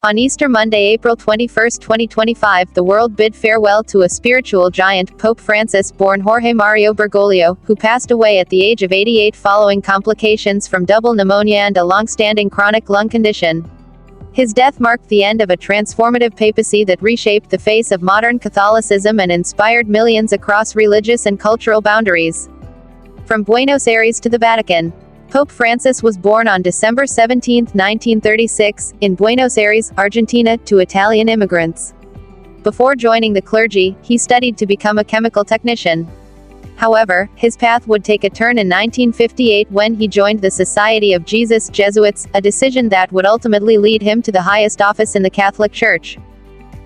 On Easter Monday, April 21, 2025, the world bid farewell to a spiritual giant, Pope Francis, born Jorge Mario Bergoglio, who passed away at the age of 88 following complications from double pneumonia and a long-standing chronic lung condition. His death marked the end of a transformative papacy that reshaped the face of modern Catholicism and inspired millions across religious and cultural boundaries. From Buenos Aires to the Vatican, Pope Francis was born on December 17, 1936, in Buenos Aires, Argentina, to Italian immigrants. Before joining the clergy, he studied to become a chemical technician. However, his path would take a turn in 1958 when he joined the Society of Jesus Jesuits, a decision that would ultimately lead him to the highest office in the Catholic Church.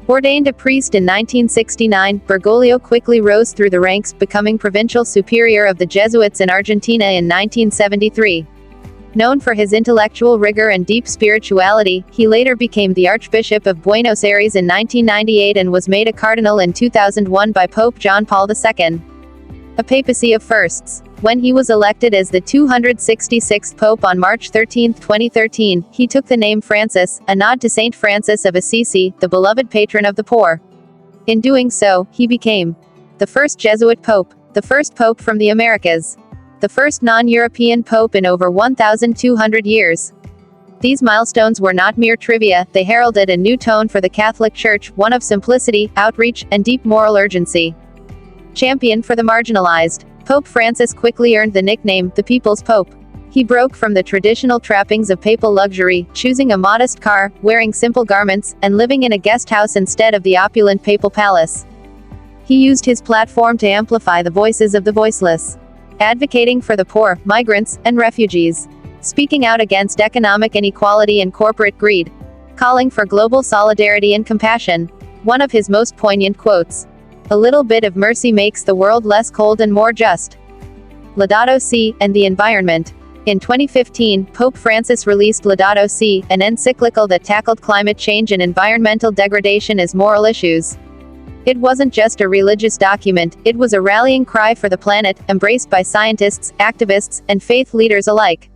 Ordained a priest in 1969, Bergoglio quickly rose through the ranks, becoming provincial superior of the Jesuits in Argentina in 1973. Known for his intellectual rigor and deep spirituality, he later became the Archbishop of Buenos Aires in 1998 and was made a Cardinal in 2001 by Pope John Paul II. A papacy of firsts. When he was elected as the 266th Pope on March 13, 2013, he took the name Francis, a nod to Saint Francis of Assisi, the beloved patron of the poor. In doing so, he became the first Jesuit Pope, the first Pope from the Americas, the first non-European Pope in over 1,200 years. These milestones were not mere trivia, they heralded a new tone for the Catholic Church, one of simplicity, outreach, and deep moral urgency. Champion for the marginalized, Pope Francis quickly earned the nickname, the People's Pope. He broke from the traditional trappings of papal luxury, choosing a modest car, wearing simple garments, and living in a guest house instead of the opulent papal palace. He used his platform to amplify the voices of the voiceless, advocating for the poor, migrants, and refugees, speaking out against economic inequality and corporate greed, calling for global solidarity and compassion. One of his most poignant quotes: "A little bit of mercy makes the world less cold and more just." Laudato Si, and the environment. In 2015, Pope Francis released Laudato Si, an encyclical that tackled climate change and environmental degradation as moral issues. It wasn't just a religious document, it was a rallying cry for the planet, embraced by scientists, activists, and faith leaders alike.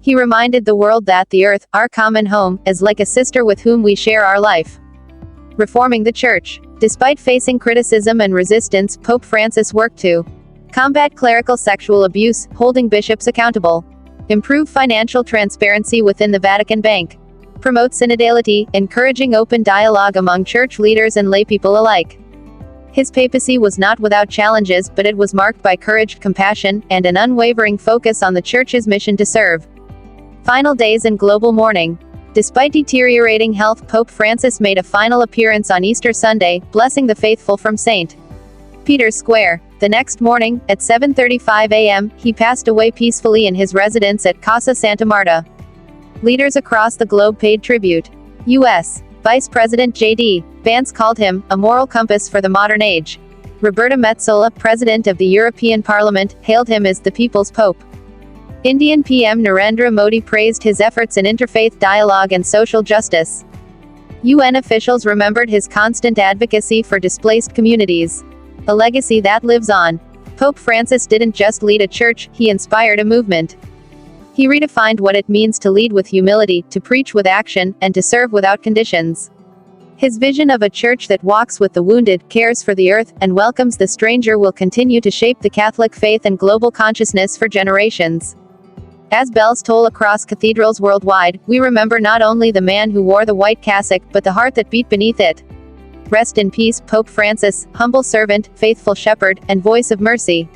He reminded the world that the earth, our common home, is like a sister with whom we share our life. Reforming the Church. Despite facing criticism and resistance, Pope Francis worked to combat clerical sexual abuse, holding bishops accountable, improve financial transparency within the Vatican Bank, promote synodality, encouraging open dialogue among church leaders and laypeople alike. His papacy was not without challenges, but it was marked by courage, compassion, and an unwavering focus on the Church's mission to serve. Final days in global mourning. Despite deteriorating health, Pope Francis made a final appearance on Easter Sunday, blessing the faithful from St. Peter's Square. The next morning, at 7:35 a.m., he passed away peacefully in his residence at Casa Santa Marta. Leaders across the globe paid tribute. U.S. Vice President J.D. Vance called him a moral compass for the modern age. Roberta Metsola, President of the European Parliament, hailed him as the People's Pope. Indian PM Narendra Modi praised his efforts in interfaith dialogue and social justice. UN officials remembered his constant advocacy for displaced communities. A legacy that lives on. Pope Francis didn't just lead a church, he inspired a movement. He redefined what it means to lead with humility, to preach with action, and to serve without conditions. His vision of a church that walks with the wounded, cares for the earth, and welcomes the stranger will continue to shape the Catholic faith and global consciousness for generations. As bells toll across cathedrals worldwide, we remember not only the man who wore the white cassock, but the heart that beat beneath it. Rest in peace, Pope Francis, humble servant, faithful shepherd, and voice of mercy.